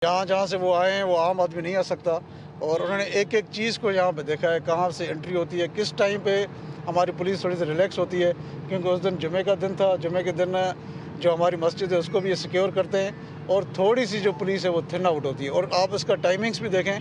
जहाँ जहाँ से वो आए हैं वो आम आदमी नहीं आ सकता, और उन्होंने एक एक चीज़ को यहाँ पे देखा है, कहाँ से एंट्री होती है, किस टाइम पे हमारी पुलिस थोड़ी सी रिलैक्स होती है, क्योंकि उस दिन जुमे का दिन था। जुमे के दिन जो हमारी मस्जिद है उसको भी ये सिक्योर करते हैं, और थोड़ी सी जो पुलिस है वो थिन आउट होती है। और आप इसका टाइमिंग्स भी देखें,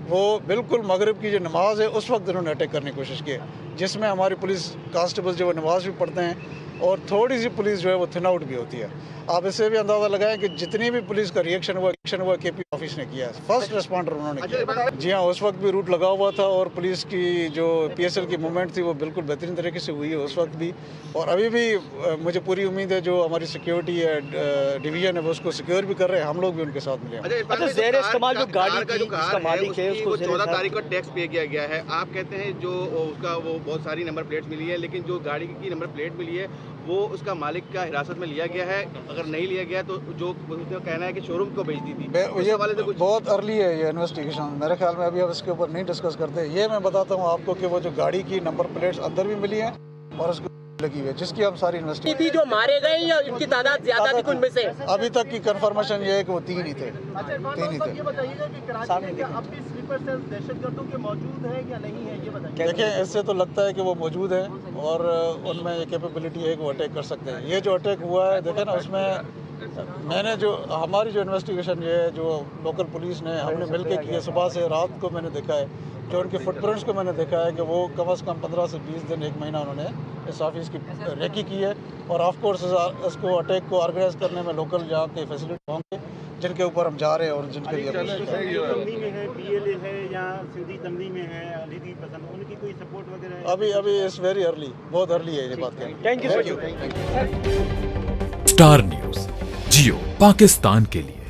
वो बिल्कुल मगरिब की जो नमाज है उस वक्त उन्होंने अटैक करने की कोशिश की है, जिसमें हमारी पुलिस कांस्टेबल जो है नमाज भी पढ़ते हैं, और थोड़ी सी पुलिस जो है वो थिन आउट भी होती है। आप इससे भी अंदाज़ा लगाएं कि जितनी भी पुलिस का रिएक्शन हुआ केपी ऑफिस ने किया है, फर्स्ट रिस्पॉन्डर उन्होंने किया। जी हाँ, उस वक्त भी रूट लगा हुआ था, और पुलिस की जो पीएसएल की मूवमेंट थी वो बिल्कुल बेहतरीन तरीके से हुई है उस वक्त भी। और अभी भी मुझे पूरी उम्मीद है जो हमारी सिक्योरिटी है डिवीजन है वो उसको सिक्योर भी कर रहे हैं, हम लोग भी उनके साथ मिले हैं। अच्छा, ज़ेर इस्तेमाल जो गाड़ी का जिसका मालिक है उसको 14 तारीख को टैक्स पे किया गया है। आप कहते हैं जो उसका वो बहुत सारी नंबर प्लेट्स मिली है, लेकिन जो गाड़ी की नंबर प्लेट मिली है वो उसका मालिक का हिरासत में लिया गया है। अगर नहीं लिया गया तो जो उसका कहना है कि शोरूम को भेज दी थी। ये वाले तो कुछ बहुत अर्ली है ये इन्वेस्टिगेशन, मेरे ख्याल में अभी अब इसके ऊपर नहीं डिस्कस करते। ये मैं बताता हूँ आपको कि वो जो गाड़ी की नंबर प्लेट्स अंदर भी मिली हैं और उसको लगी हुई है, जिसकी हम सारी इन्वेस्टिगेशन थी। जो मारे गए या इनकी तादाद ज्यादा थी उनमें से? अभी तक की कंफर्मेशन ये है कि वो 3 ही थे। 3 ही थे। ये बताइएगा कि कराची में क्या अब भी स्लीपर सेल दहशतगर्दों के मौजूद है या नहीं है, ये बताइए। देखिए, इससे तो लगता है कि वो मौजूद है, और उनमें ये कैपेबिलिटी है कि वो अटैक कर सकते हैं। ये जो अटैक हुआ है देखें ना, उसमें मैंने जो हमारी जो इन्वेस्टिगेशन ये है जो लोकल पुलिस ने हमने मिलकर की है, सुबह से रात को मैंने देखा है, जो उनके फुटप्रिंट्स को मैंने देखा है कि वो कम से कम 15 से 20 दिन 1 महीना उन्होंने इस ऑफिस की रेकी की है। और ऑफ कोर्स इसको अटैक को ऑर्गेनाइज करने में लोकल यहाँ के फैसिलिटी होंगे जिनके ऊपर हम जा रहे हैं और जिनके लिए तमनी में है, बीएलए है या सीधी तमनी में है, अलीदी पसंद, उनकी कोई सपोर्ट वगैरह है? अभी इस वेरी अर्ली, बहुत अर्ली है ये बात कहना। Thank you. स्टार न्यूज़, जियो पाकिस्तान के लिए।